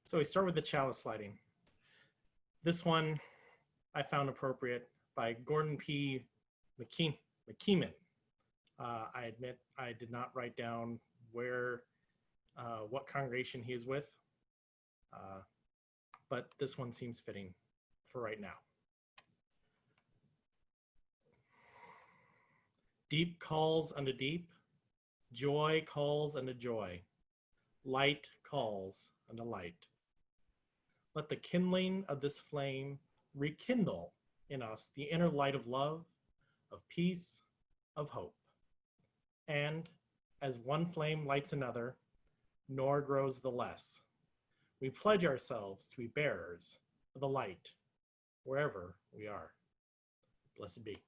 So we start with the chalice lighting. This one I found appropriate by Gordon P. McKeeman. I admit I did not write down what congregation he is with, but this one seems fitting for right now. Deep calls unto deep, joy calls unto joy, light calls unto light. Let the kindling of this flame rekindle in us the inner light of love, of peace, of hope. And as one flame lights another, nor grows the less, we pledge ourselves to be bearers of the light wherever we are. Blessed be.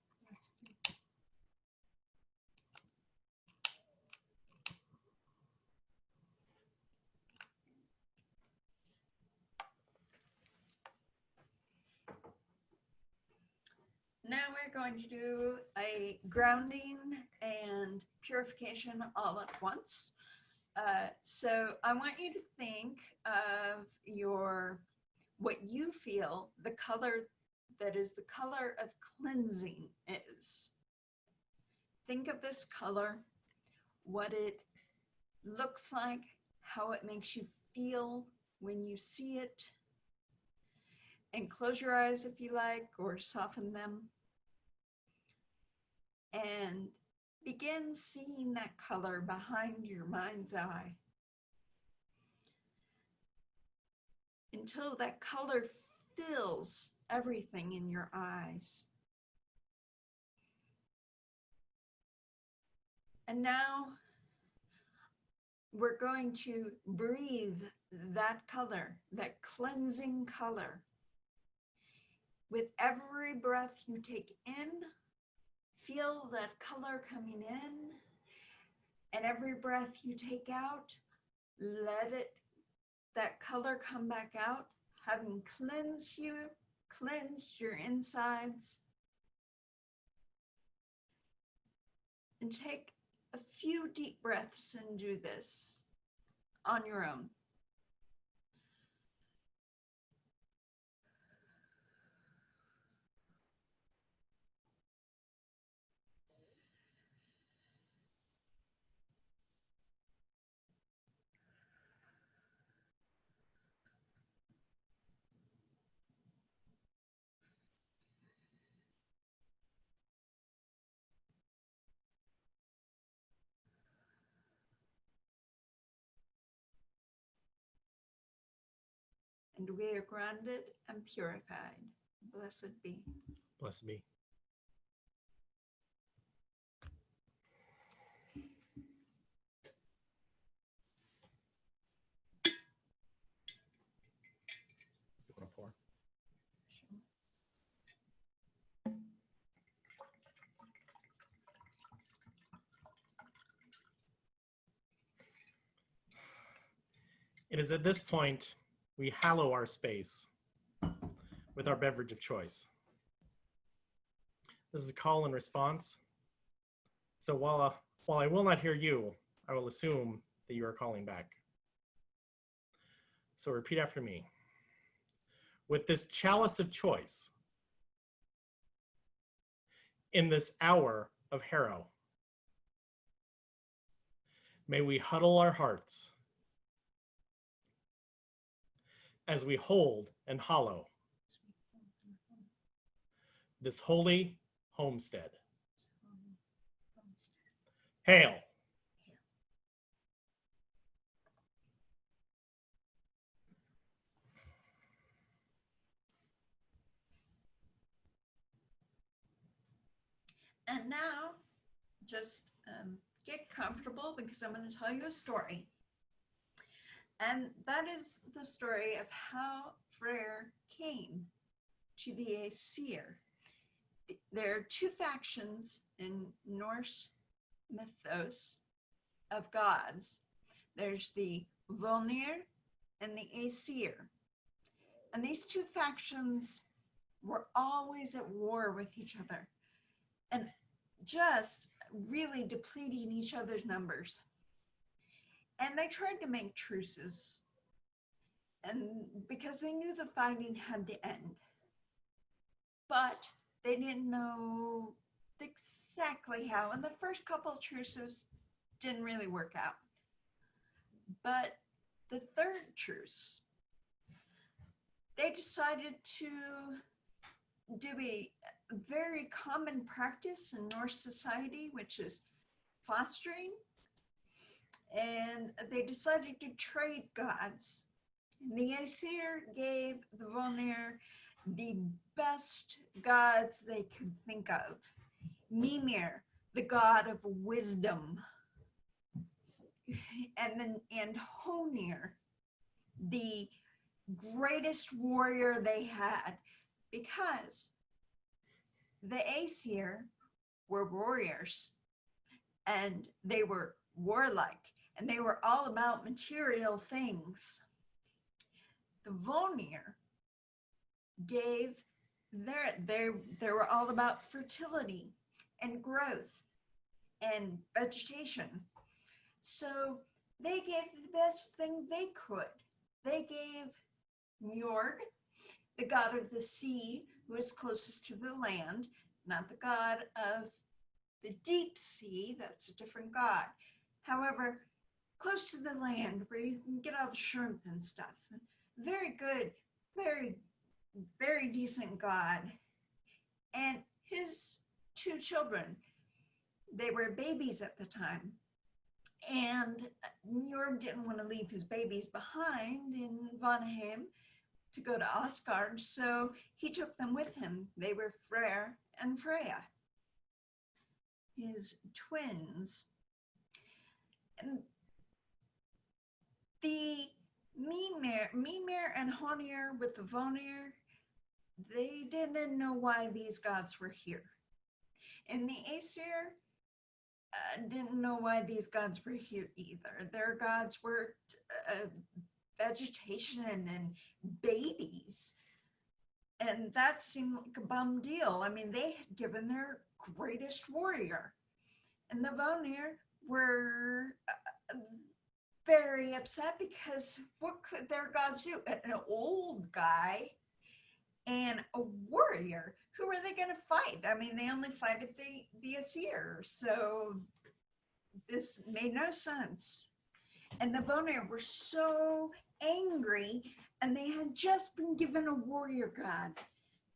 Now we're going to do a grounding and purification all at once. So I want you to think of what you feel the color that is the color of cleansing is. Think of this color, what it looks like, how it makes you feel when you see it. And close your eyes if you like, or soften them. And begin seeing that color behind your mind's eye until that color fills everything in your eyes. And now we're going to breathe that color, that cleansing color. With every breath you take in, feel that color coming in, and every breath you take out, let that color come back out, having cleansed your insides. And take a few deep breaths and do this on your own. And we are grounded and purified. Blessed be. Blessed be. You want to pour? Sure. It is at this point we hallow our space with our beverage of choice. This is a call and response. So while I will not hear you, I will assume that you are calling back. So repeat after me. With this chalice of choice, in this hour of harrow, may we huddle our hearts as we hold and hollow this holy homestead. Hail! And now, just get comfortable because I'm going to tell you a story. And that is the story of how Freyr came to be a seer. There are two factions in Norse mythos of gods. There's the Volnir and the Aesir. And these two factions were always at war with each other and just really depleting each other's numbers. And they tried to make truces. and because they knew the fighting had to end. But they didn't know exactly how. And the first couple of truces didn't really work out. But the third truce, they decided to do a very common practice in Norse society, which is fostering. And they decided to trade gods. And the Aesir gave the Volnir the best gods they could think of. Mimir, the god of wisdom, and Honir, the greatest warrior they had, because the Aesir were warriors and they were warlike and they were all about material things. The Volnir gave they were all about fertility and growth and vegetation. So they gave the best thing they could. They gave Njord, the god of the sea, who is closest to the land, not the god of the deep sea, that's a different god. However, close to the land where you can get all the shrimp and stuff. Very good, very decent god. And his two children, they were babies at the time. And Njord didn't want to leave his babies behind in Vanaheim to go to Asgard, so he took them with him. They were Freyr and Freya, his twins. And the Mimir and Honir with the Vonir, they didn't know why these gods were here. And the Aesir didn't know why these gods were here either. Their gods were vegetation and babies. And that seemed like a bum deal. I mean, they had given their greatest warrior. And the Vonir were very upset because what could their gods do? An old guy and a warrior. Who are they going to fight? I mean, they only fight at the Aesir. So this made no sense. And the Vonir were so angry, and they had just been given a warrior god.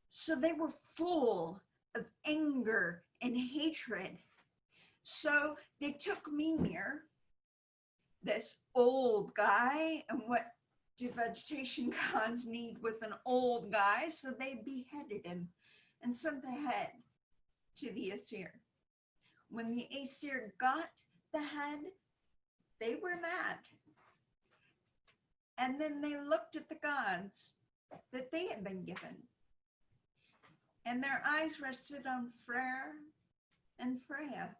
So they were full of anger and hatred. So they took Mimir, this old guy, and what do vegetation gods need with an old guy? So they beheaded him and sent the head to the Aesir. When the Aesir got the head, they were mad. And then they looked at the gods that they had been given. And their eyes rested on Freyr and Freya.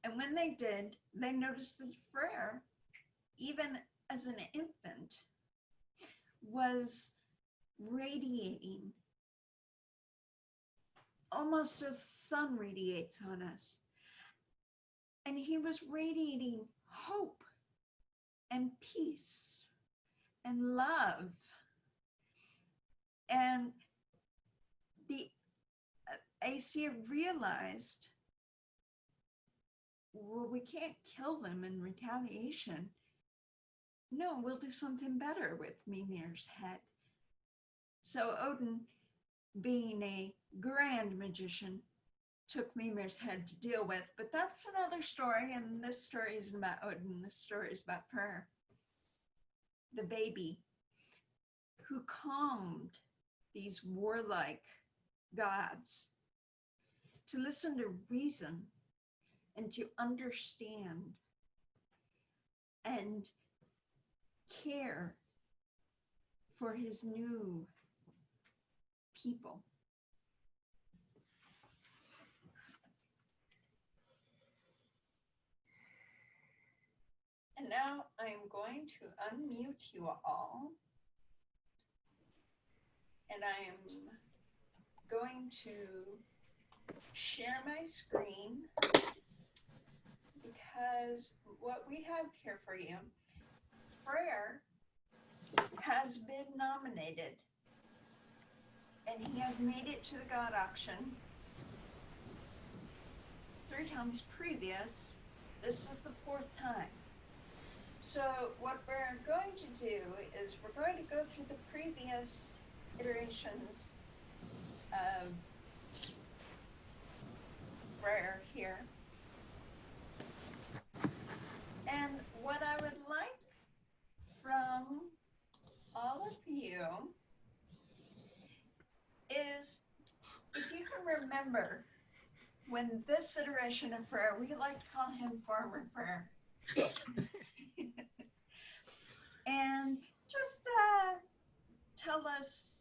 And when they did, they noticed that Freyr, even as an infant, was radiating almost as the sun radiates on us. And he was radiating hope and peace and love. And the Aesir realized, well, we can't kill them in retaliation. No, we'll do something better with Mimir's head. So Odin, being a grand magician, took Mimir's head to deal with. But that's another story, and this story isn't about Odin. This story is about Freyr, the baby who calmed these warlike gods to listen to reason and to understand and care for his new people. And now I'm going to unmute you all. And I am going to share my screen because what we have here for you, Freyr has been nominated, and he has made it to the God auction 3 times previous. This is the 4th time. So what we're going to do is we're going to go through the previous iterations of Freyr here. And what I would like from all of you is, if you can remember, when this iteration of Freyr, we like to call him Farmer Freyr. And just tell us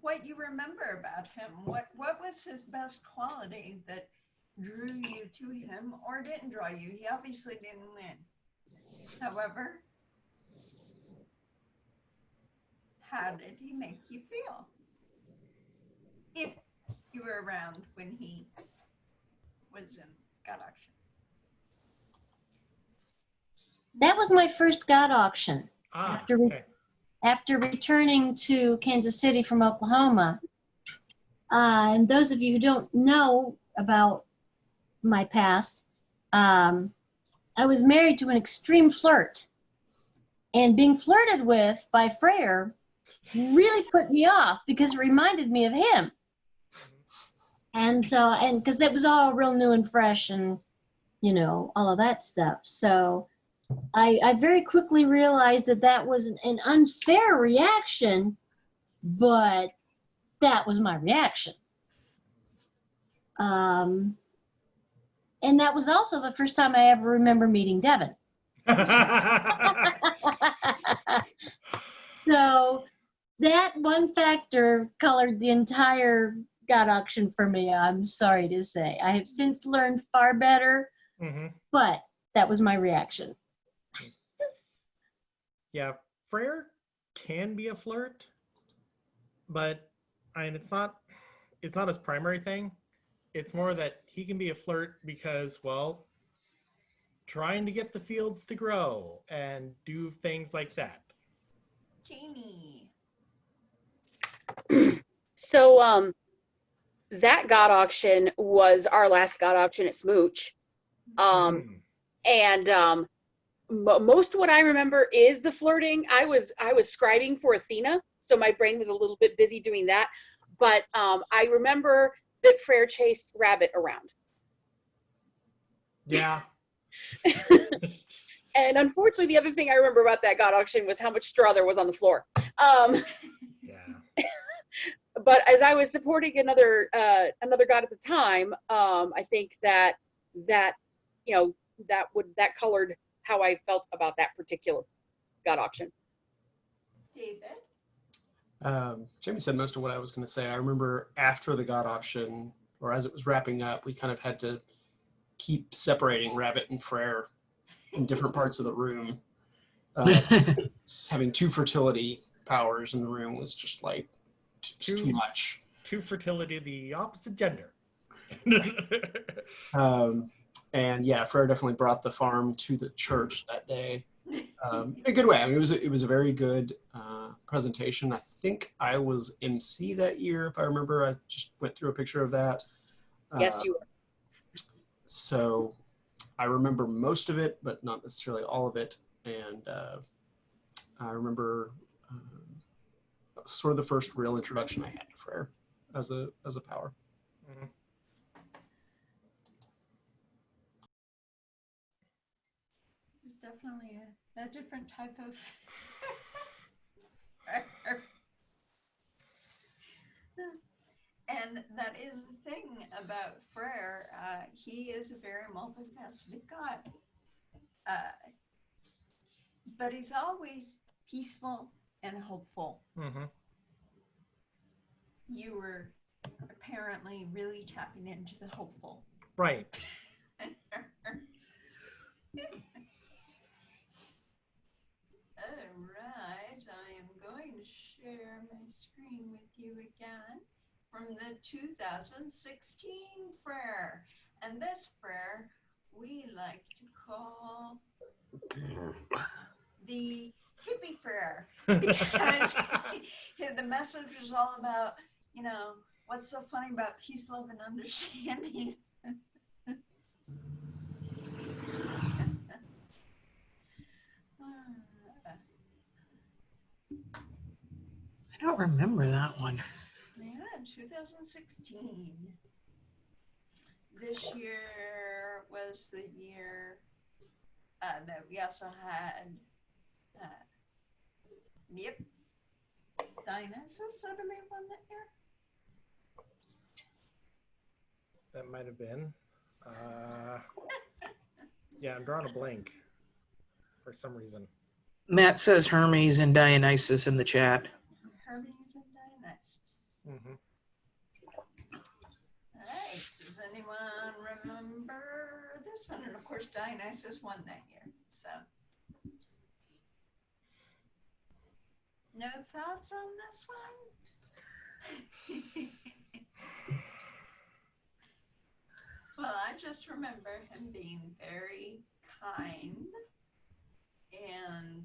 what you remember about him. What was his best quality that drew you to him or didn't draw you? He obviously didn't win. However, how did he make you feel? If you were around when he was in God auction. That was my first God auction. Okay. After returning to Kansas City from Oklahoma. And those of you who don't know about my past, I was married to an extreme flirt. And being flirted with by Freyr really put me off because it reminded me of him. And because it was all real new and fresh and, you know, all of that stuff. So I very quickly realized that that was an unfair reaction, but that was my reaction. And that was also the first time I ever remember meeting Devin. So that one factor colored the entire God auction for me, I'm sorry to say. I have since learned far better, but that was my reaction. Yeah, Freyr can be a flirt, but it's not his primary thing. It's more that he can be a flirt because, well, trying to get the fields to grow and do things like that. Jamie. So that God auction was our last God auction at Smooch. And most of what I remember is the flirting. I was scribing for Athena, so my brain was a little bit busy doing that. But I remember that Freyr chased Rabbit around. Yeah. And unfortunately, the other thing I remember about that God auction was how much straw there was on the floor. Yeah. But as I was supporting another God at the time, I think that colored how I felt about that particular God auction. David? Jamie said most of what I was going to say. I remember after the God auction, or as it was wrapping up, we kind of had to keep separating Rabbit and Freyr in different parts of the room. Having 2 fertility powers in the room was just like too much. 2 fertility, the opposite gender. And yeah, Freyr definitely brought the farm to the church that day. In a good way. I mean, it was a very good presentation. I think I was MC that year, if I remember. I just went through a picture of that. Yes, you were. So I remember most of it, but not necessarily all of it. And I remember sort of the first real introduction I had to Freyr as a power. Mm-hmm. It's definitely a different type of and that is the thing about Freyr. He is a very multifaceted god. But he's always peaceful and hopeful. You were apparently really tapping into the hopeful. Right. All right, I am going to share my screen with you again from the 2016 Freyr. And this Freyr we like to call the hippie Freyr, because the message was all about, you know, what's so funny about peace, love, and understanding. I don't remember that one. Yeah, 2016. This year was the year that we also had, yep, Dionysus Sodomy won that year. That might have been. Yeah, I'm drawing a blank for some reason. Matt says Hermes and Dionysus in the chat. Hermes and Dionysus. Mm-hmm. All right. Does anyone remember this one? And of course, Dionysus won that year. So, no thoughts on this one? Well, I just remember him being very kind and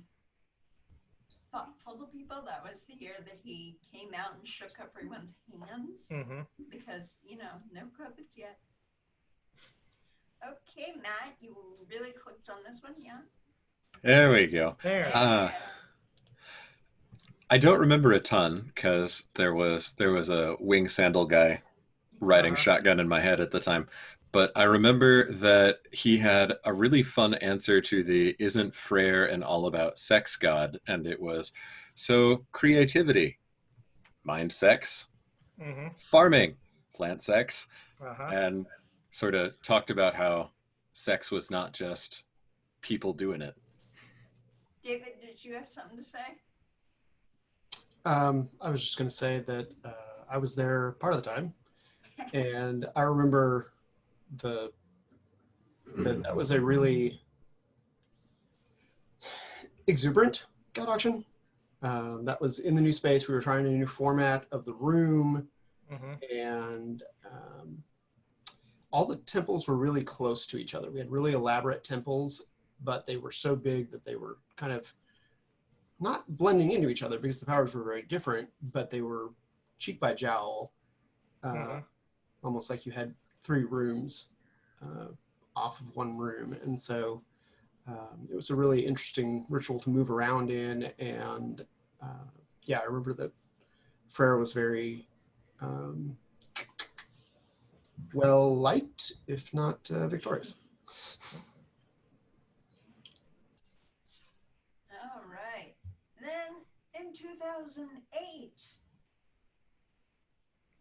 thoughtful to people. That was the year that he came out and shook everyone's hands Mm-hmm. because, you know, no COVIDs yet. Okay, Matt, you really clicked on this one, yeah? There we go. There. I don't remember a ton because there was a wing sandal guy riding Uh-huh. shotgun in my head at the time. But I remember that he had a really fun answer to the "Isn't Freyr an all about sex god?" And it was, so creativity, mind sex, Mm-hmm. farming, plant sex, Uh-huh. and sort of talked about how sex was not just people doing it. David, did you have something to say? I was just going to say that I was there part of the time, and I remember that was a really exuberant god auction. That was in the new space. We were trying a new format of the room, Mm-hmm. and all the temples were really close to each other. We had really elaborate temples, but they were so big that they were kind of not blending into each other because the powers were very different, but they were cheek by jowl, almost like you had three rooms off of one room. And so it was a really interesting ritual to move around in. And yeah, I remember that Freyr was very well liked, if not victorious. All right. Then in 2008,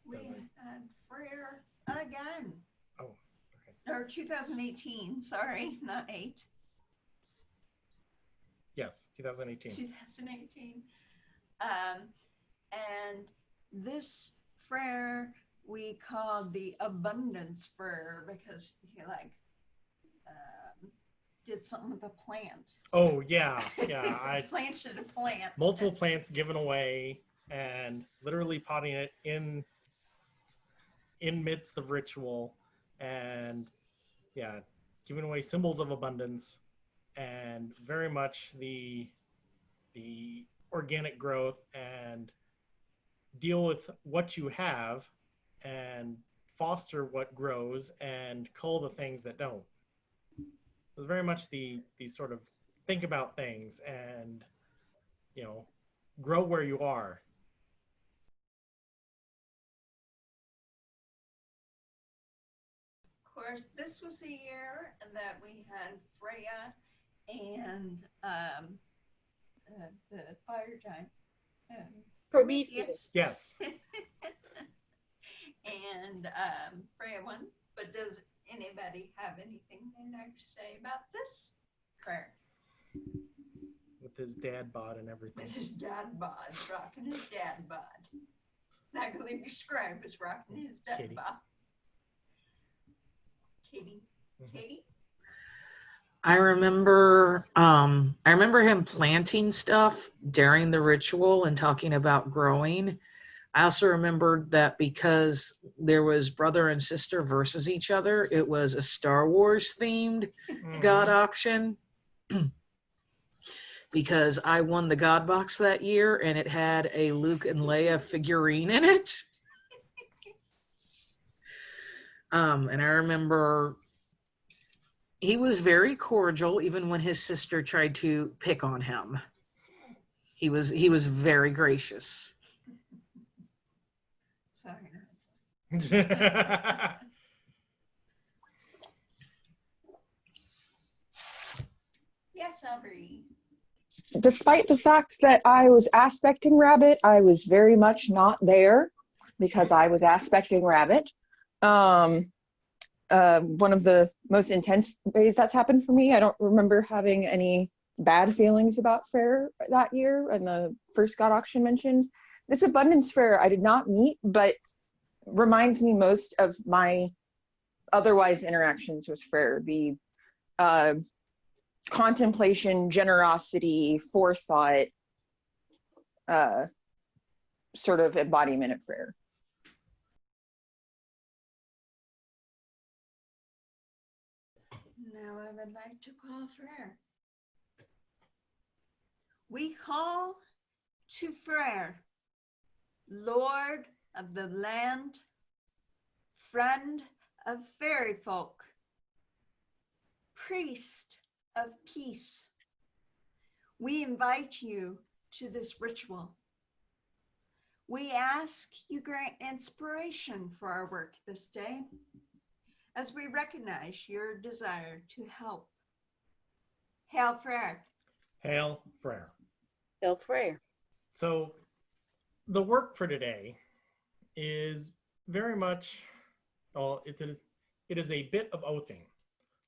we had Freyr again. Oh, okay. Or 2018, sorry, not 8. Yes, 2018. 2018. And this Freyr we called the abundance Freyr because he did something with a plant. Oh yeah, yeah. I planted a plant. multiple plants given away and literally potting it in midst of ritual, and yeah, giving away symbols of abundance and very much the organic growth and deal with what you have and foster what grows and cull the things that don't. It was very much the sort of think about things and, you know, grow where you are. Of course, this was the year that we had Freya and the fire giant. Prometheus. Yes. And Freya won. But does anybody have anything they'd like to say about this prayer? With his dad bod and everything. With his dad bod, rocking his dad bod. And I believe your scribe is rocking his dad Katie. bod. Katie. Mhm. Katie? I remember him planting stuff during the ritual and talking about growing. I also remembered that because there was brother and sister versus each other, it was a Star Wars themed Mhm. god auction. because I won the God Box that year and it had a Luke and Leia figurine in it. And I remember he was very cordial even when his sister tried to pick on him. He was very gracious. Sorry. Yes, Aubrey. Despite the fact that I was aspecting Rabbit, I was very much not there because I was aspecting Rabbit. One of the most intense ways that's happened for me. I don't remember having any bad feelings about Freyr that year and the first God auction mentioned. This abundance Freyr I did not meet, but reminds me most of my otherwise interactions with Freyr. The contemplation, generosity, forethought, sort of embodiment of Freyr. Now I would like to call Freyr. We call to Freyr, Lord of the land, friend of fairy folk, priest of peace. We invite you to this ritual. We ask you grant inspiration for our work this day, as we recognize your desire to help. Hail Freyr. Hail Freyr. Hail Freyr. So the work for today is very much, well, it is a bit of oathing.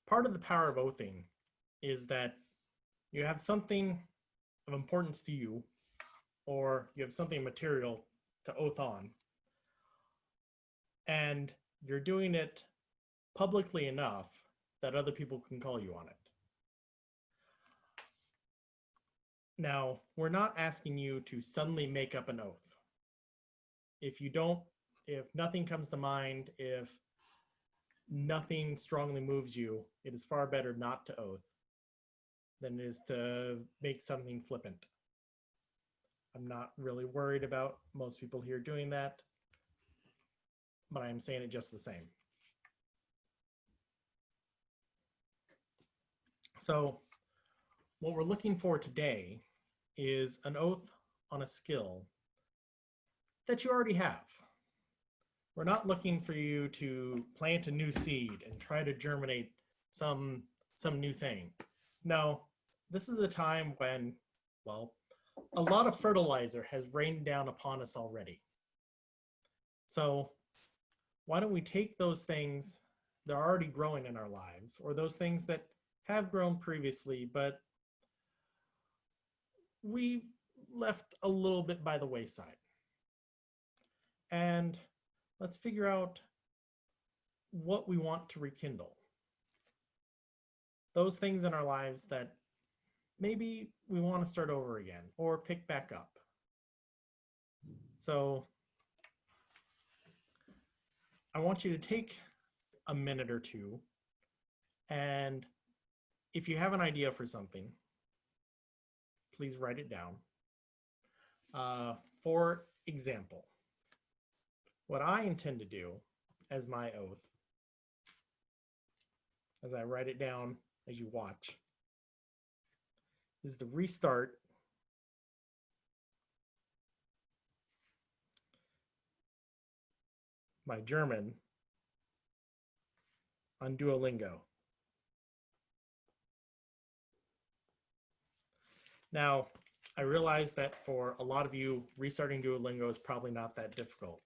Part of the power of oathing is that you have something of importance to you, or you have something material to oath on, and you're doing it publicly enough that other people can call you on it. Now, we're not asking you to suddenly make up an oath. If nothing comes to mind, if nothing strongly moves you, it is far better not to oath than it is to make something flippant. I'm not really worried about most people here doing that, but I'm saying it just the same. So what we're looking for today is an oath on a skill that you already have. We're not looking for you to plant a new seed and try to germinate some new thing. No, this is a time when, well, a lot of fertilizer has rained down upon us already. So why don't we take those things that are already growing in our lives, or those things that have grown previously, but we've left a little bit by the wayside. And let's figure out what we want to rekindle. Those things in our lives that maybe we want to start over again or pick back up. So I want you to take a minute or two, and if you have an idea for something, please write it down. For example, what I intend to do as my oath, as I write it down as you watch, is to restart my German on Duolingo. Now, I realize that for a lot of you, restarting Duolingo is probably not that difficult.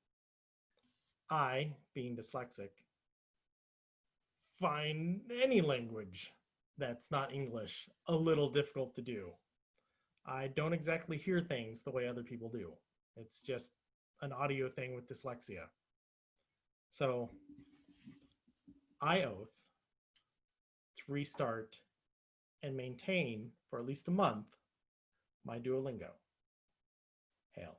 I, being dyslexic, find any language that's not English a little difficult to do. I don't exactly hear things the way other people do. It's just an audio thing with dyslexia. So I oath to restart and maintain for at least a month my Duolingo. Hail.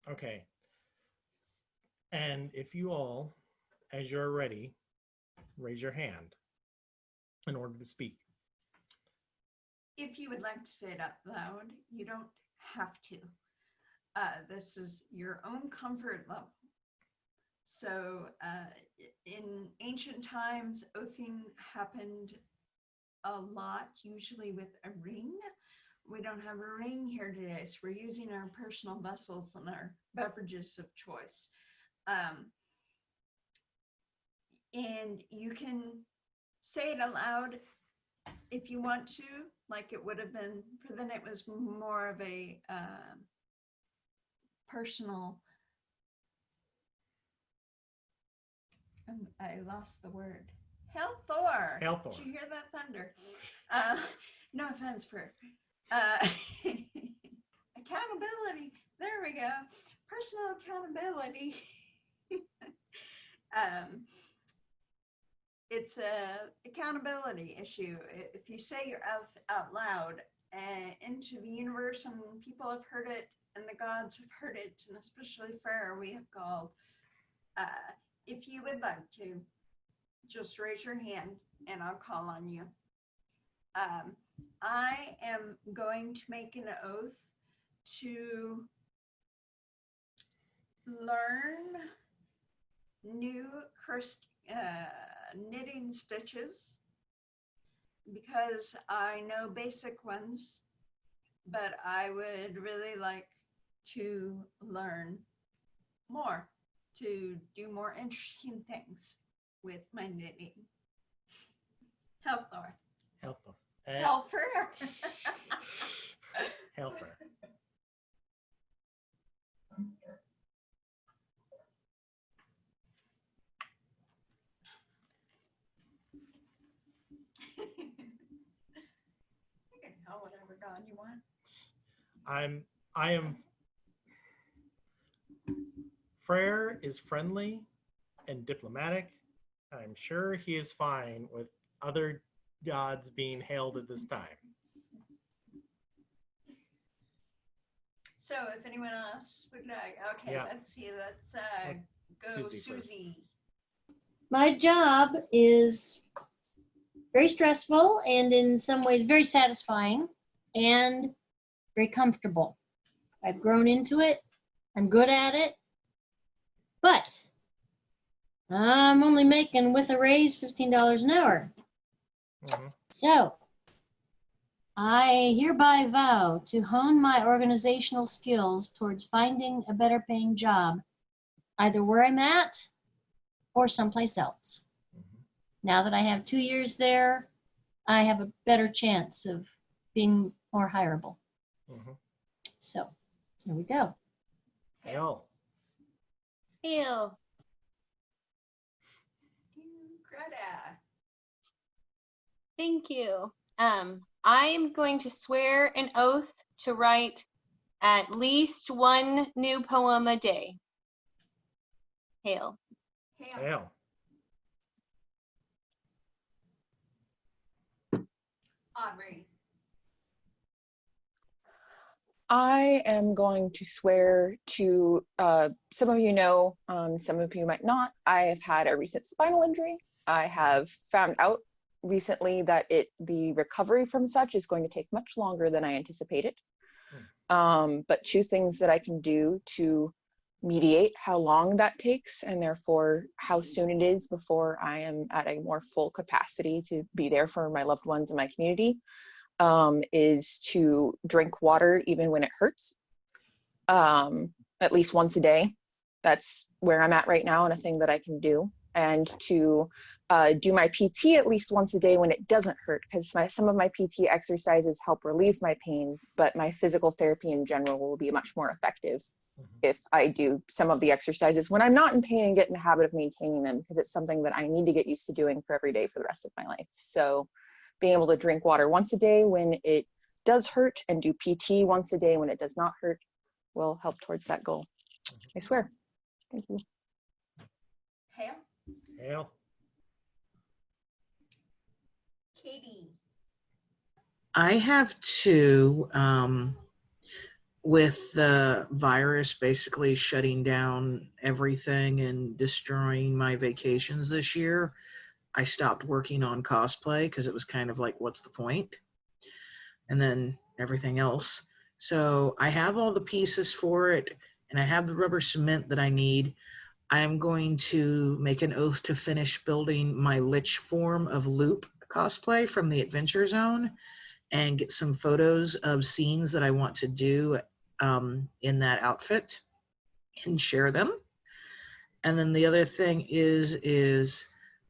Okay. And if you all, as you're ready, raise your hand in order to speak. If you would like to say it out loud, you don't have to. This is your own comfort level. So in ancient times, oathing happened a lot, usually with a ring. We don't have a ring here today, so we're using our personal vessels and our beverages of choice. And you can say it aloud if you want to, like it would have been, for then it was more of a personal, I lost the word. Hail-Thor. Hail-Thor. Did you hear that thunder? No offense for accountability. There we go. Personal accountability. It's a accountability issue. If you say your oath out loud into the universe, and people have heard it, and the gods have heard it, and especially Freyr, we have called. If you would like to, just raise your hand, and I'll call on you. I am going to make an oath to learn new knitting stitches, because I know basic ones, but I would really like to learn more, to do more interesting things with my knitting. Hail-Thor. Hail-Thor. Hail-Freyr. Hail-Freyr. You can tell whatever god you want. I am. Freyr is friendly and diplomatic. I'm sure he is fine with other gods being hailed at this time. So if anyone else would like, okay, Yeah. let's see, let's go Susie first. Susie. My job is very stressful and in some ways very satisfying and very comfortable. I've grown into it. I'm good at it. But I'm only making, with a raise, $15 an hour. Mhm. So I hereby vow to hone my organizational skills towards finding a better paying job, either where I'm at or someplace else. Mhm. Now that I have 2 years there, I have a better chance of being more hireable. Mhm. So here we go. Hail. Hail. Greta. Thank you. I'm going to swear an oath to write at least one new poem a day. Hail. Hail. Hail. Aubrey. I am going to swear to, some of you know, some of you might not, I have had a recent spinal injury. I have found out recently that the recovery from such is going to take much longer than I anticipated. But 2 things that I can do to mediate how long that takes, and therefore how soon it is before I am at a more full capacity to be there for my loved ones in my community, is to drink water even when it hurts, at least once a day. That's where I'm at right now, and a thing that I can do. And to do my PT at least once a day when it doesn't hurt, because some of my PT exercises help relieve my pain, but my physical therapy in general will be much more effective if I do some of the exercises when I'm not in pain and get in the habit of maintaining them, because it's something that I need to get used to doing for every day for the rest of my life. So being able to drink water once a day when it does hurt and do PT once a day when it does not hurt will help towards that goal. I swear. Thank you. Hail. Hail. Katie. I have 2. with the virus basically shutting down everything and destroying my vacations this year, I stopped working on cosplay because it was kind of like, what's the point? And then everything else. So I have all the pieces for it, and I have the rubber cement that I need. I'm going to make an oath to finish building my Lich form of Loop cosplay from the Adventure Zone and get some photos of scenes that I want to do in that outfit and share them. And then the other thing is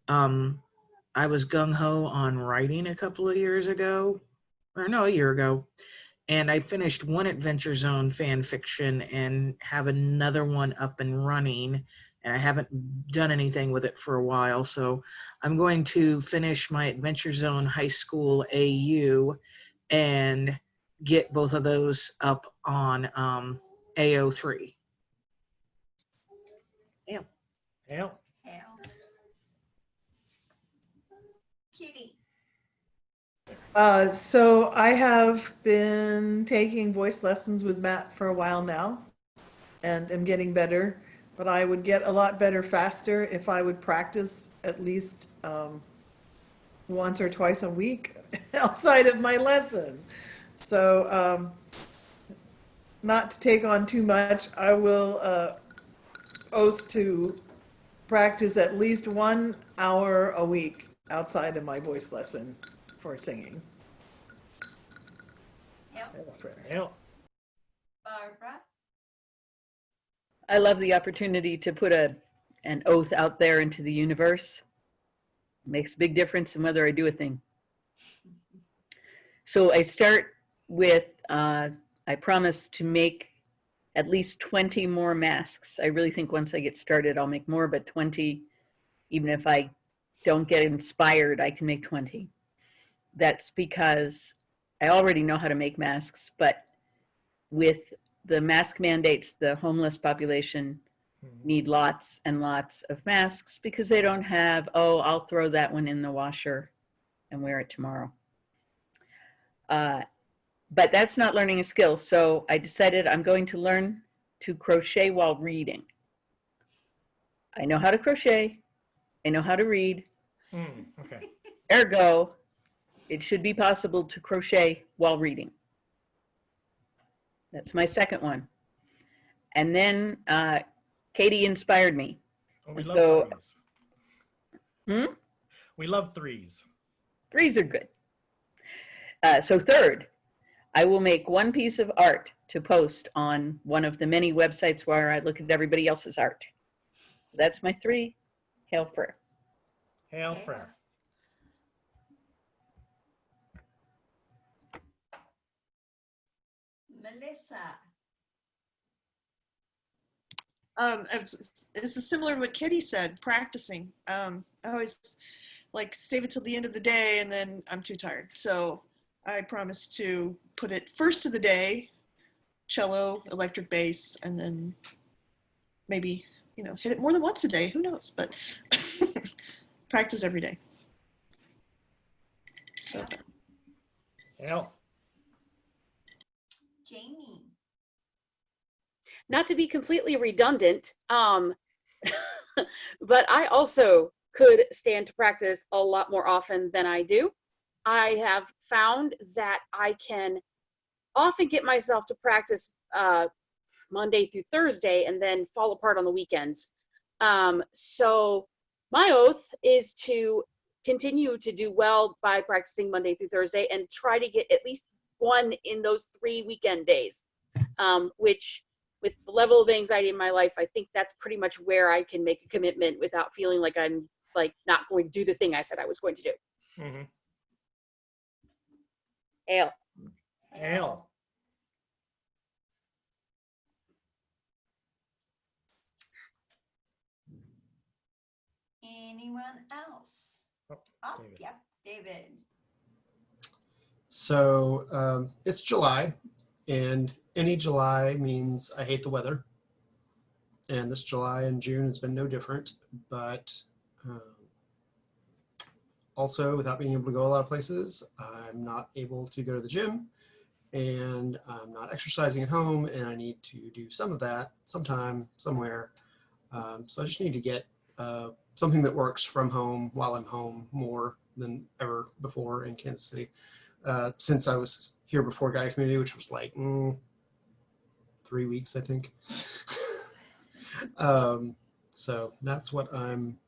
I was gung-ho on writing a couple of years ago, or no, a year ago, and I finished one Adventure Zone fan fiction and have another one up and running, and I haven't done anything with it for a while, so I'm going to finish my Adventure Zone High School AU and get both of those up on AO3. Yeah. Hale. Hale. Kitty. So I have been taking voice lessons with Matt for a while now and am getting better, but I would get a lot better faster if I would practice at least once or twice a week outside of my lesson. So not to take on too much, I will oath to practice at least 1 hour a week outside of my voice lesson for singing. Hale. Hale. Barbara. I love the opportunity to put an oath out there into the universe. Makes a big difference in whether I do a thing. So I start with, I promise to make at least 20 more masks. I really think once I get started, I'll make more, but 20, even if I don't get inspired, I can make 20. That's because I already know how to make masks, but with the mask mandates, the homeless population need lots and lots of masks because they don't have, oh, I'll throw that one in the washer and wear it tomorrow. But that's not learning a skill. So I decided I'm going to learn to crochet while reading. I know how to crochet. I know how to read. Okay. Ergo, it should be possible to crochet while reading. That's my second one. And then Katie inspired me. Oh, we So- love threes. We love threes. Threes are good. So third, I will make one piece of art to post on one of the many websites where I look at everybody else's art. That's my 3. Hail Freyr. Hail Freyr. Melissa. This is similar to what Kitty said, practicing. I always like save it till the end of the day and then I'm too tired. So I promise to put it first of the day, cello, electric bass, and then maybe, hit it more than once a day. Who knows? But practice every day. So Hail. Jamie. Not to be completely redundant, but I also could stand to practice a lot more often than I do. I have found that I can often get myself to practice Monday through Thursday and then fall apart on the weekends. So my oath is to continue to do well by practicing Monday through Thursday and try to get at least one in those 3 weekend days, which with the level of anxiety in my life, I think that's pretty much where I can make a commitment without feeling like I'm not going to do the thing I said I was going to do. Mm-hmm. Ale. Hail. Anyone else? Oh, David. yep, David. So it's July, and any July means I hate the weather. And this July and June has been no different, but also without being able to go a lot of places, I'm not able to go to the gym. and I'm not exercising at home, and I need to do some of that sometime, somewhere. So I just need to get something that works from home while I'm home more than ever before in Kansas City. Since I was here before Gaia Community, which was like 3 weeks, I think. So that's what I'm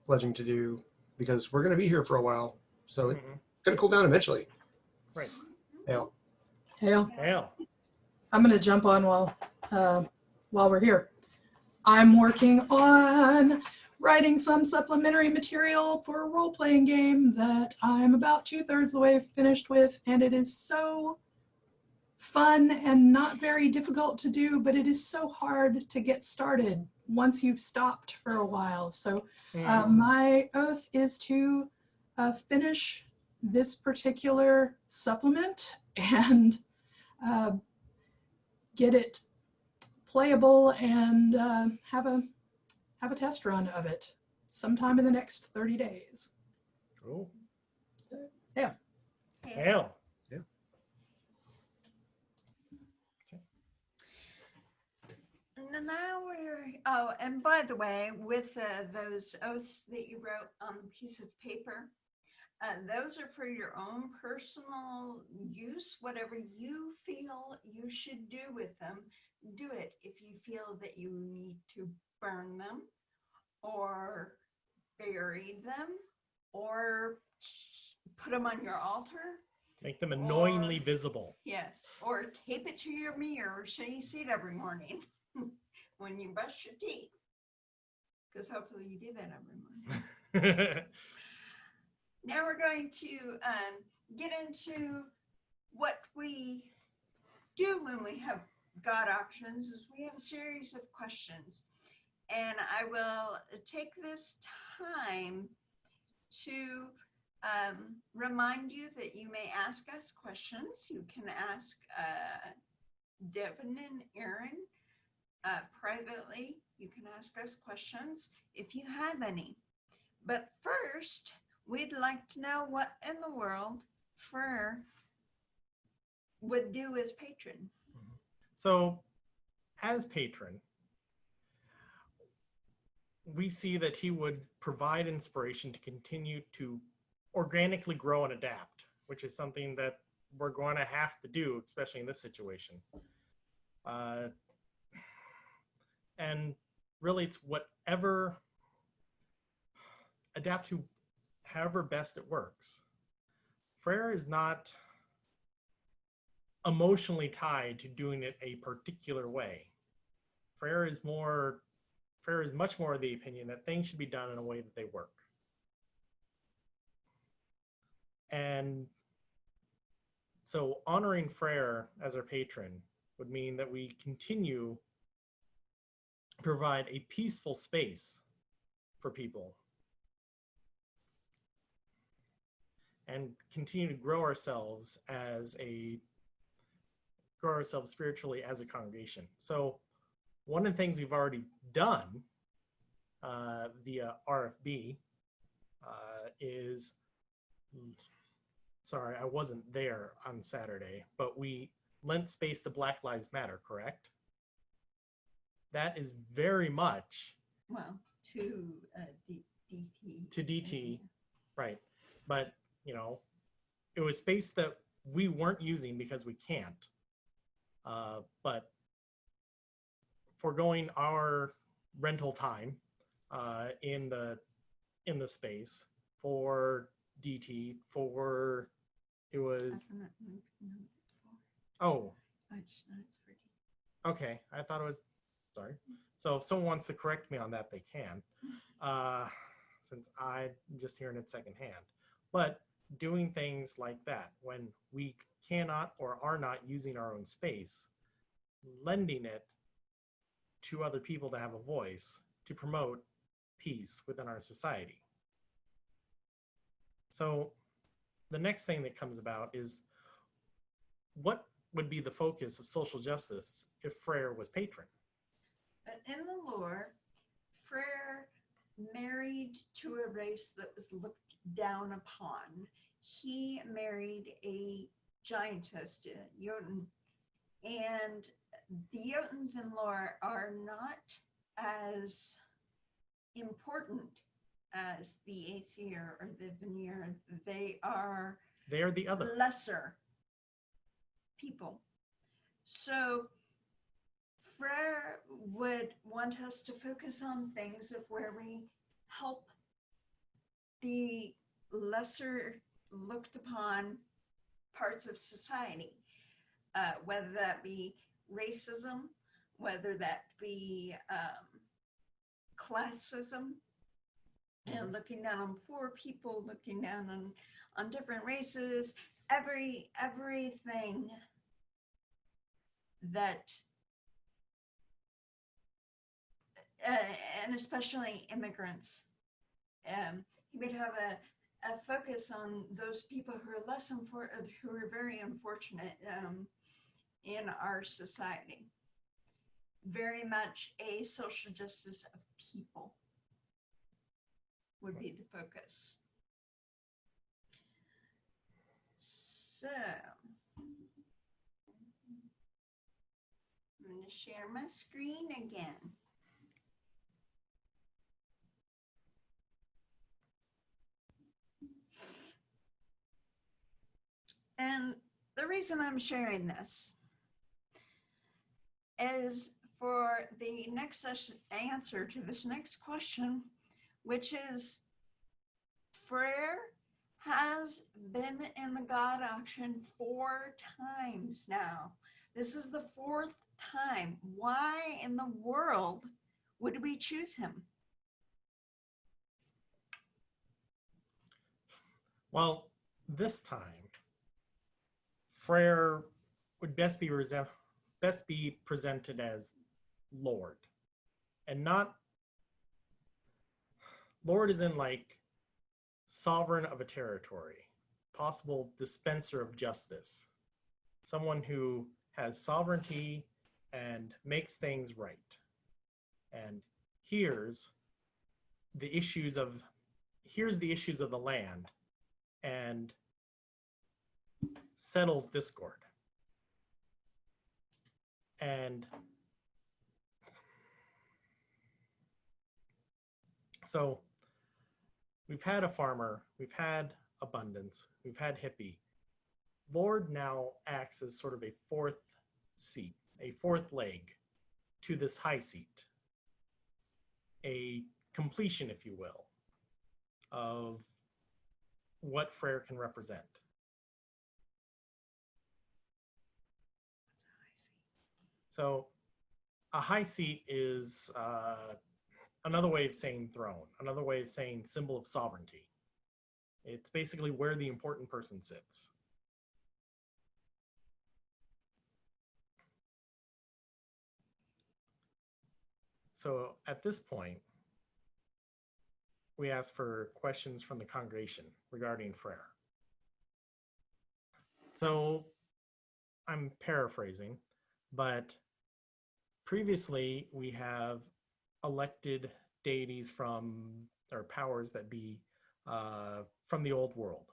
pledging to do, because we're going to be here for a while. So it's going to cool down eventually. Right. Hail. Hail. Hail. I'm going to jump on while we're here. I'm working on writing some supplementary material for a role-playing game that I'm about 2/3 the way finished with, and it is so fun and not very difficult to do, but it is so hard to get started once you've stopped for a while. So my oath is to finish this particular supplement and get it playable and have a test run of it sometime in the next 30 days. Cool. Yeah. Hail. Yeah. And now oh, and by the way, with those oaths that you wrote on a piece of paper, those are for your own personal use. Whatever you feel you should do with them, do it. If you feel that you need to burn them or bury them or put them on your altar. Make them annoyingly visible. Yes, or tape it to your mirror so you see it every morning when you brush your teeth. Because hopefully you do that every morning. Now we're going to get into what we do when we have God auctions. Is we have a series of questions, and I will take this time to remind you that you may ask us questions. You can ask Devin and Aaron privately. You can ask us questions if you have any. But first, we'd like to know what in the world Freyr would do as patron. So, as patron, we see that he would provide inspiration to continue to organically grow and adapt, which is something that we're going to have to do, especially in this situation. And really, it's whatever, adapt to however best it works. Freyr is not emotionally tied to doing it a particular way. Freyr is much more of the opinion that things should be done in a way that they work. And so honoring Freyr as our patron would mean that we continue to provide a peaceful space for people and continue to grow ourselves spiritually as a congregation. So one of the things we've already done via RFB is, sorry, I wasn't there on Saturday, but we lent space to Black Lives Matter, correct? That is very much to DT. To DT, right? But it was space that we weren't using because we can't. But foregoing our rental time in the space for DT for it was okay. I thought it was sorry. So if someone wants to correct me on that, they can. Since I'm just hearing it secondhand. But doing things like that when we cannot or are not using our own space, lending it to other people to have a voice to promote peace within our society. So the next thing that comes about is what would be the focus of social justice if Freyr was patron? But in the lore, Freyr married to a race that was looked down upon. He married a giantess, Jotun. And the Jotuns in lore are not as important as the Aesir or the Vanir. They are the other. lesser people. So Freyr would want us to focus on things of where we help the lesser looked upon parts of society, whether that be racism, whether that be classism, and looking down on poor people, looking down on different races, everything that, and especially immigrants. He would have a focus on those people who are who are very unfortunate in our society. Very much a social justice of people would be the focus. So, I'm going to share my screen again. And the reason I'm sharing this is for the next answer to this next question, which is Freyr has been in the God auction 4 times now. This is the 4th time. Why in the world would we choose him? Well, this time, Freyr would best be presented as Lord, and not Lord is in like sovereign of a territory, possible dispenser of justice, someone who has sovereignty and makes things right, and hears the issues of the land and settles discord. And so we've had a farmer, we've had abundance, we've had hippie. Lord now acts as sort of a 4th seat, a 4th leg to this high seat, a completion, if you will, of what Freyr can represent. So a high seat is another way of saying throne, another way of saying symbol of sovereignty. It's basically where the important person sits. So at this point, we ask for questions from the congregation regarding Freyr. So I'm paraphrasing, but previously we have elected deities or powers that be from the old world,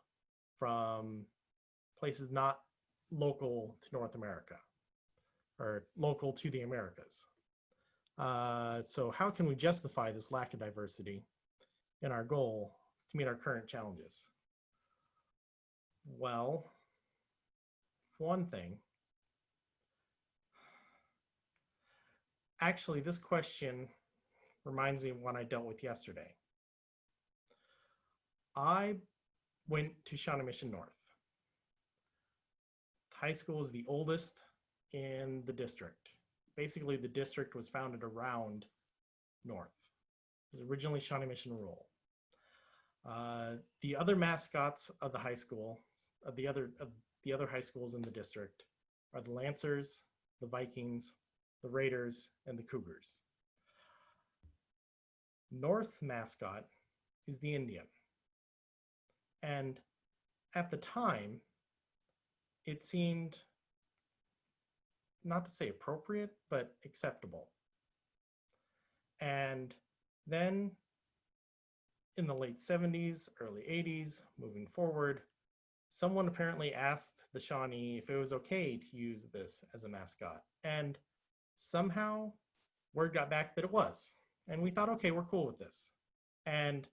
from places not local to North America or local to the Americas. So how can we justify this lack of diversity in our goal to meet our current challenges? Well, for one thing, actually this question reminds me of one I dealt with yesterday. I went to Shawnee Mission North. High school is the oldest in the district. Basically, the district was founded around North. It was originally Shawnee Mission Rural. The other mascots of the high school, of the other high schools in the district, are the Lancers, the Vikings, the Raiders, and the Cougars. North's mascot is the Indian. And at the time, it seemed, not to say appropriate, but acceptable. And then in the late 70s, early 80s, moving forward, someone apparently asked the Shawnee if it was okay to use this as a mascot. And somehow word got back that it was. And we thought, okay, we're cool with this. And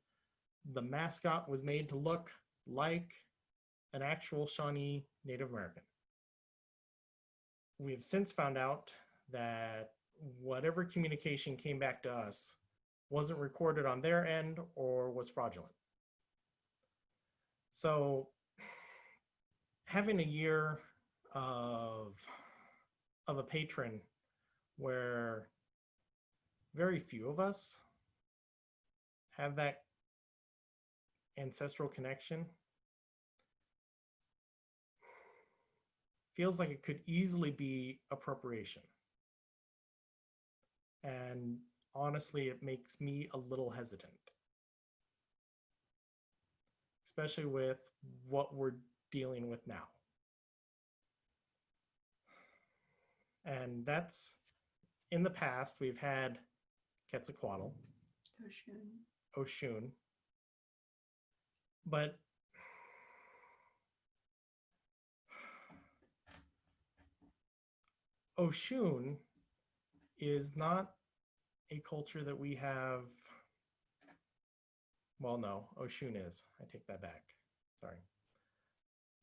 the mascot was made to look like an actual Shawnee Native American. We have since found out that whatever communication came back to us wasn't recorded on their end or was fraudulent. So having a year of a patron where very few of us have that ancestral connection feels like it could easily be appropriation. And honestly, it makes me a little hesitant, especially with what we're dealing with now. And that's, in the past, we've had Quetzalcoatl, Oshun, but Oshun is not a culture that we have. Well, no, Oshun is. I take that back. Sorry.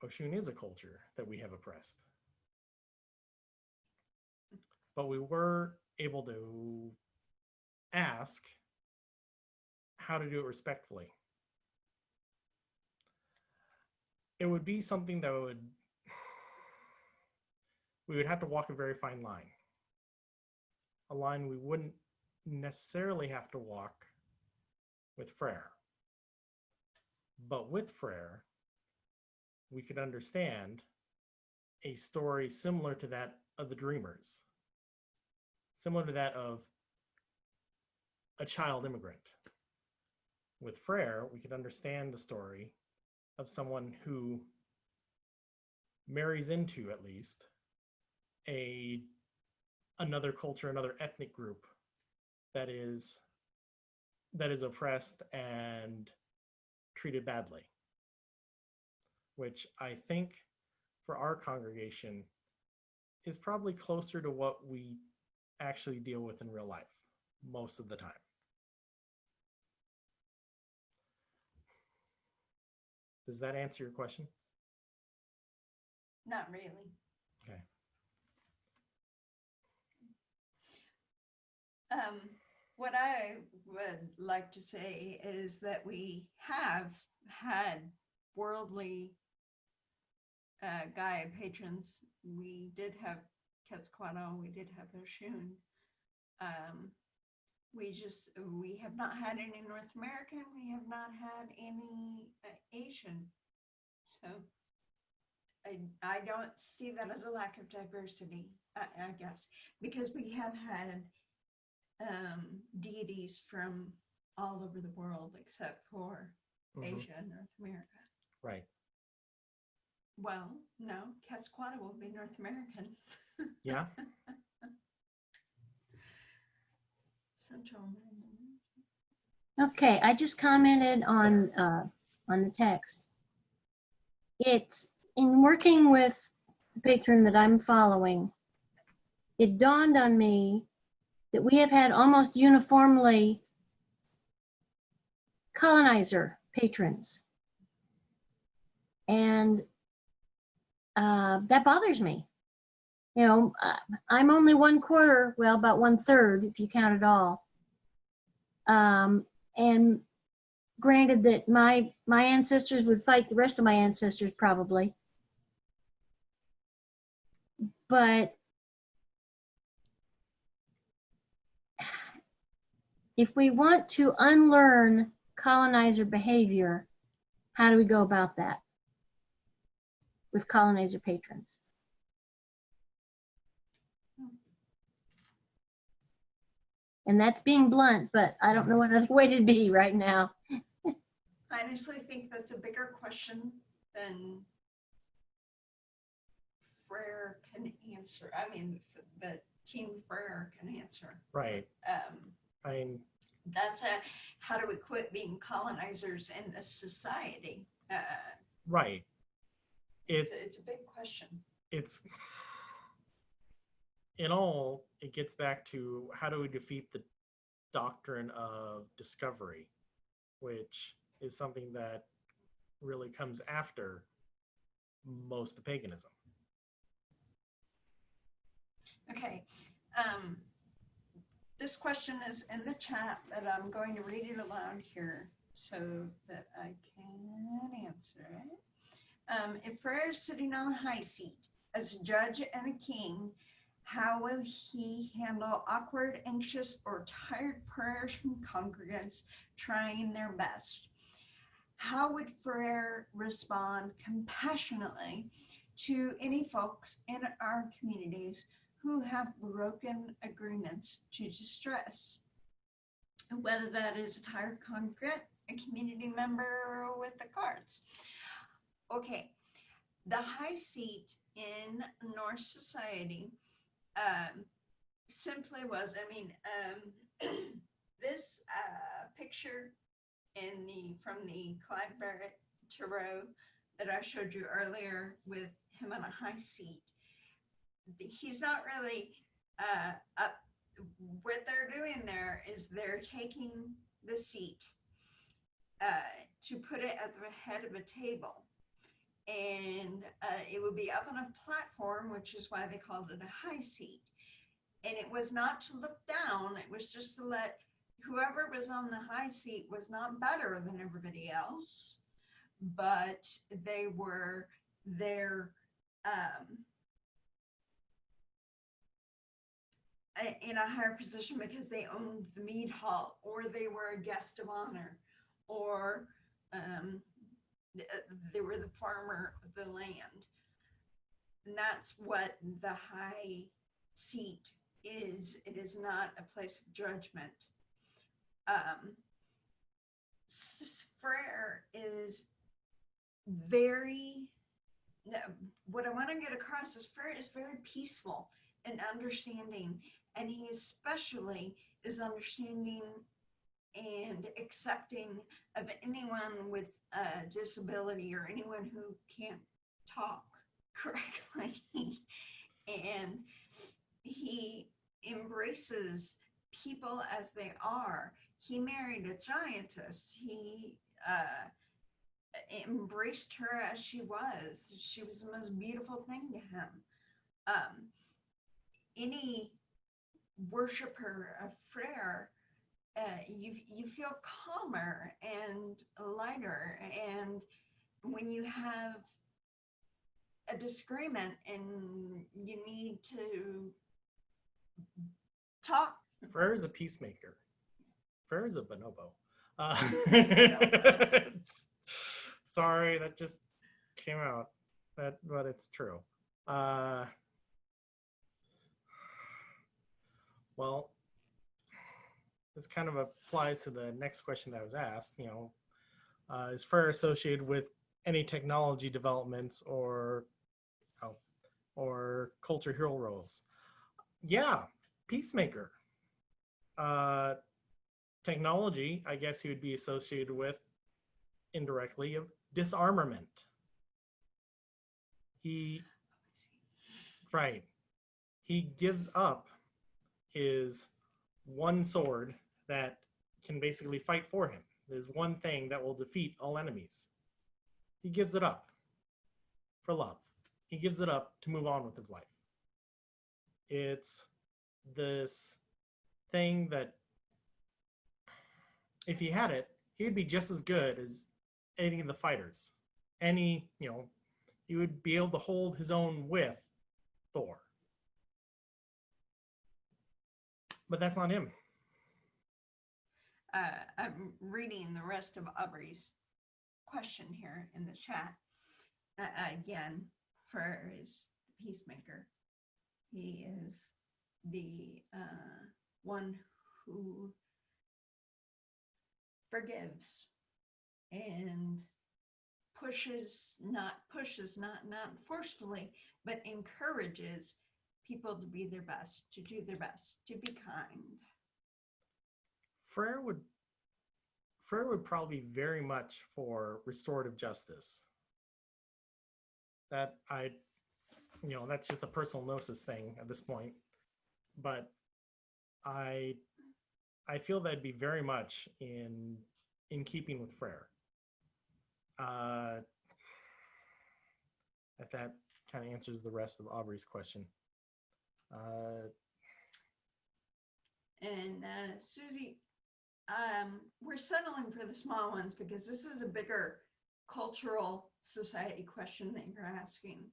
Oshun is a culture that we have oppressed. But we were able to ask how to do it respectfully. It would be something that we would have to walk a very fine line. A line we wouldn't necessarily have to walk with Freyr. But with Freyr, we could understand a story similar to that of the Dreamers, similar to that of a child immigrant. With Freyr, we could understand the story of someone who marries into, at least, another culture, another ethnic group that is oppressed and treated badly, which I think for our congregation is probably closer to what we actually deal with in real life most of the time. Does that answer your question? Not really. Okay. What I would like to say is that we have had worldly Gaia patrons. We did have Quetzalcoatl, we did have Oshun. We have not had any North American, we have not had any Asian. So I don't see that as a lack of diversity, I guess, because we have had deities from all over the world except for Asia and North America. Right. Well, no, Quetzalcoatl will be North American. Yeah. Central American. Okay, I just commented on the text. It's in working with the patron that I'm following, it dawned on me that we have had almost uniformly colonizer patrons. And that bothers me. You know, I'm only 1/4, well, about 1/3 if you count it all. And granted that my ancestors would fight the rest of my ancestors probably. But if we want to unlearn colonizer behavior, how do we go about that with colonizer patrons? And that's being blunt, but I don't know what other way to be right now. I honestly think that's a bigger question than Freyr can answer. I mean, the team Freyr can answer. Right. I mean, that's how do we quit being colonizers in this society? right. It's a big question. It's in all, it gets back to how do we defeat the doctrine of discovery, which is something that really comes after most of paganism. Okay. This question is in the chat, but I'm going to read it aloud here so that I can answer it. If Freyr is sitting on a high seat as a judge and a king, how will he handle awkward, anxious, or tired prayers from congregants trying their best? How would Freyr respond compassionately to any folks in our communities who have broken agreements to distress? Whether that is a tired congregant, a community member with the cards. Okay, the high seat in Norse society simply was, this picture from the Clive Barrett tarot that I showed you earlier with him on a high seat, he's not really up. What they're doing there is they're taking the seat to put it at the head of a table, and it would be up on a platform, which is why they called it a high seat. And it was not to look down, it was just to let whoever was on the high seat was not better than everybody else, but they were there in a higher position because they owned the mead hall, or they were a guest of honor, or they were the farmer of the land. And that's what the high seat is. It is not a place of judgment. Freyr is what I want to get across is Freyr is very peaceful and understanding, and he especially is understanding and accepting of anyone with a disability or anyone who can't talk correctly. And he embraces people as they are. He married a giantess. He embraced her as she was. She was the most beautiful thing to him. Any worshiper of Freyr, you feel calmer and lighter. And when you have a disagreement and you need to talk. Freyr is a peacemaker. Freyr is a bonobo. Sorry, that just came out. But it's true. Well, this kind of applies to the next question that was asked. Is Freyr associated with any technology developments or culture hero roles? Yeah, peacemaker. Technology, I guess he would be associated with indirectly of disarmament. He gives up his one sword that can basically fight for him. There's one thing that will defeat all enemies. He gives it up for love. He gives it up to move on with his life. It's this thing that if he had it, he'd be just as good as any of the fighters. He would be able to hold his own with Thor. But that's not him. I'm reading the rest of Aubrey's question here in the chat. Again, Freyr is the peacemaker. He is the one who forgives and not forcefully, but encourages people to be their best, to do their best, to be kind. Freyr would probably be very much for restorative justice. That that's just a personal gnosis thing at this point. But I feel that'd be very much in keeping with Freyr. If that kind of answers the rest of Aubrey's question. And Susie, we're settling for the small ones because this is a bigger cultural society question that you're asking.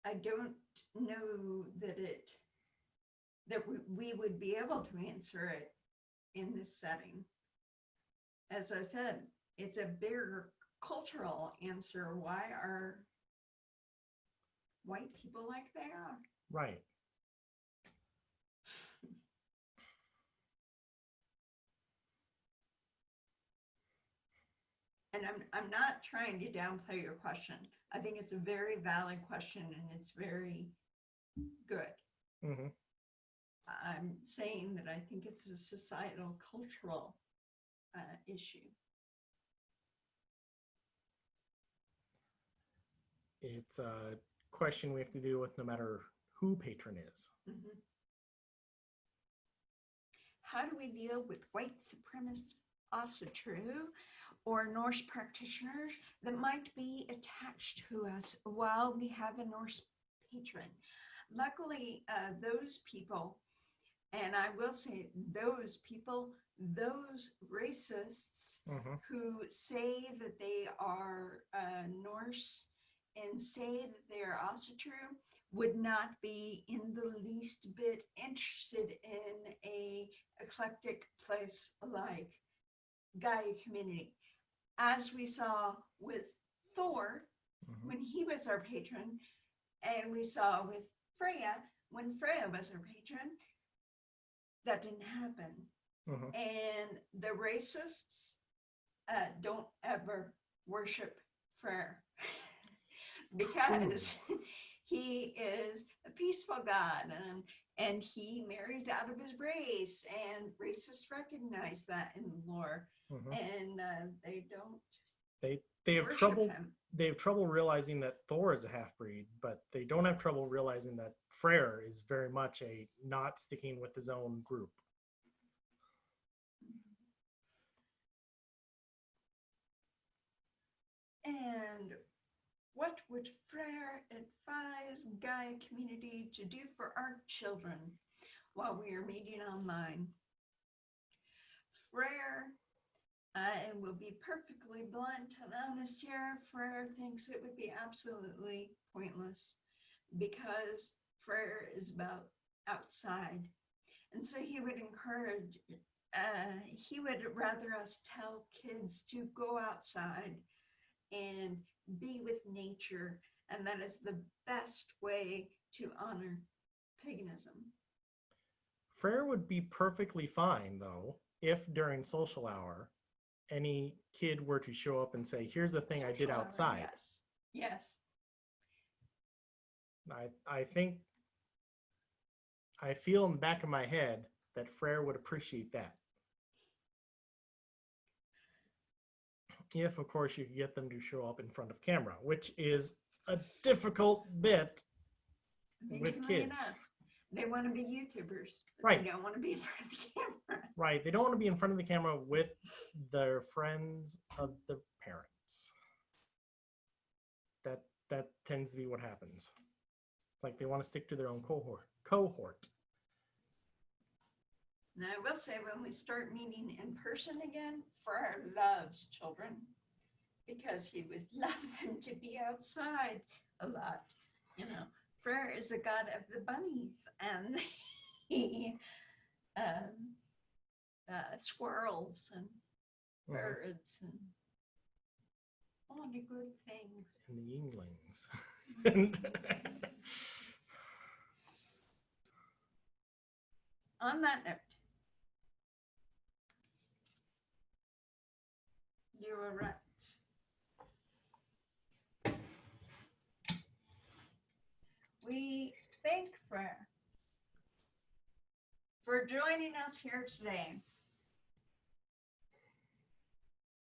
I don't know that we would be able to answer it in this setting. As I said, it's a bigger cultural answer. Why are white people like they are? Right. And I'm not trying to downplay your question. I think it's a very valid question and it's very good. Mm-hmm. I'm saying that I think it's a societal, cultural issue. It's a question we have to deal with no matter who patron is. Mm-hmm. How do we deal with white supremacist Asatru or Norse practitioners that might be attached to us while we have a Norse patron? Luckily, those people, and I will say those people, those racists who say that they are Norse and say that they are Asatru would not be in the least bit interested in a eclectic place like Gaia community. As we saw with Thor when he was our patron, and we saw with Freyr when Freyr was our patron, that didn't happen. And the racists don't ever worship Freyr because he is a peaceful god and he marries out of his race, and racists recognize that in the lore. And they don't they have worship trouble him. They have trouble realizing that Thor is a half-breed, but they don't have trouble realizing that Freyr is very much a not sticking with his own group. And what would Freyr advise Gaia community to do for our children while we are meeting online? Freyr, I will be perfectly blunt and honest here, Freyr thinks it would be absolutely pointless because Freyr is about outside. And so he would encourage, he would rather us tell kids to go outside and be with nature, and that is the best way to honor paganism. Freyr would be perfectly fine, though, if during social hour, any kid were to show up and say, here's the thing I did Social hour, outside. Yes. I feel in the back of my head that Freyr would appreciate that. If, of course, you get them to show up in front of camera, which is a difficult bit with Amazingly kids. enough, they want to be YouTubers. Right. They don't want to be in front of the camera. Right. They don't want to be in front of the camera with their friends of the parents. That tends to be what happens. It's like they want to stick to their own cohort. Now, I will say when we start meeting in person again, Freyr loves children because he would love them to be outside a lot. You know, Freyr is the god of the bunnies and squirrels and birds and all the good things. And the yinglings. On that note, you were right. We thank Freyr for joining us here today.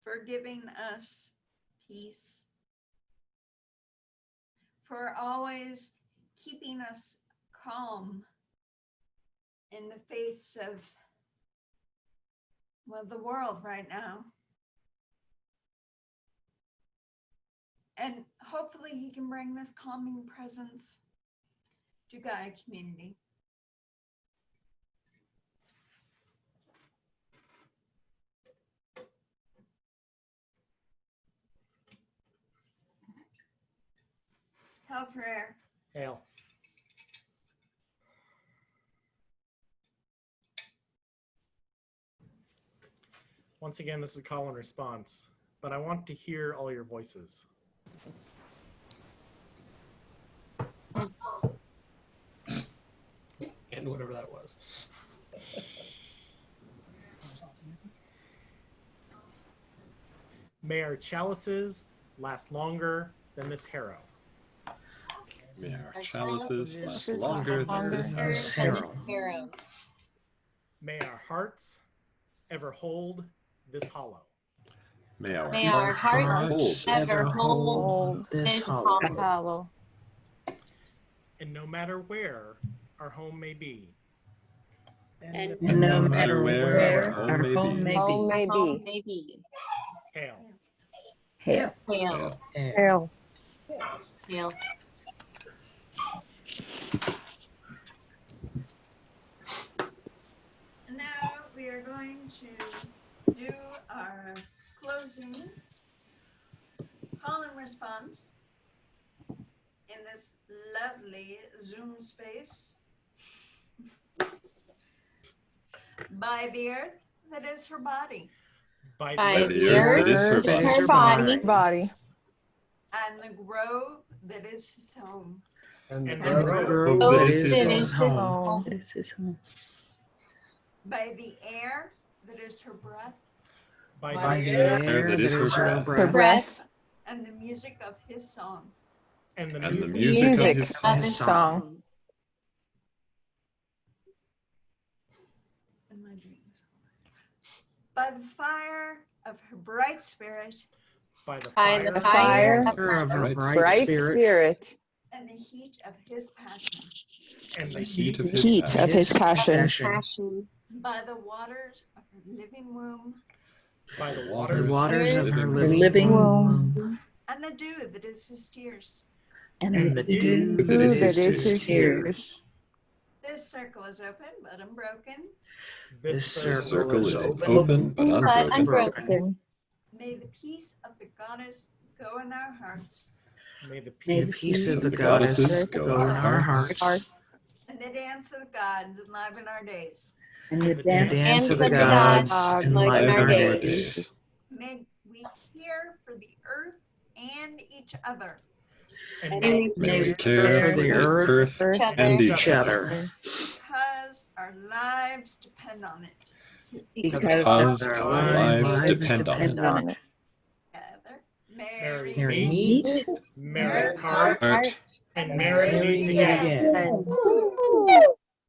for giving us peace, for always keeping us calm in the face of, well, the world right now. And hopefully he can bring this calming presence to Gaia community. Tell Freyr. Hail. Once again, this is call and response, but I want to hear all your voices. And whatever that was. May our chalices last longer than this harrow. May our chalices last Chalices longer than longer this than hour. this harrow. harrow. May our hearts ever hold this hollow. May our May our hearts hearts ever ever hold hold this hollow. hollow. Hollow. And no matter where our home may be. And no matter where our home may be. Home may Home be. may be. Hail. Hail. Hail. Hail. Hail. And now we are going to do our closing call and response in this lovely Zoom space. By the earth that is her body, By the earth that is her That body. is her body, Body. and the grove that is his home. And And the the grove grove that that is his is home. his home. home, This is home. By the air that is her breath, By the air air that is her breath. her her breath. breath, and the music of his song. And the And the music. music of Music his of song. his song. In my dreams. By the fire of her bright spirit By the by fire. the The fire fire of of her bright bright Bright spirit. spirit. and the heat of his passion. And The heat of his Heat passion. of his passion. passion, By the waters of her living womb By the The waters. waters of her living living womb. womb. and the dew that is his tears. And the dew that Who is that his is his tears. tears. This circle is open but unbroken. This The circle circle is is open, open but but unbroken. unbroken. May the peace of the goddess go in our hearts, May the May the peace. peace of the goddesses goddess go go in in our our hearts. hearts. and the dance of the gods enliven our days. And the And the The dance dance of the of the gods gods enliven enliven our our days. May we care for the earth and each other. And May May we we care for for the the earth earth Each other, and each other. Because our lives depend on it. because because Our our lives lives depend on it. depend on it. Together, Merry Merry meet, meet, merry part, Art and Merry merry merry meet meet again. again. Woo!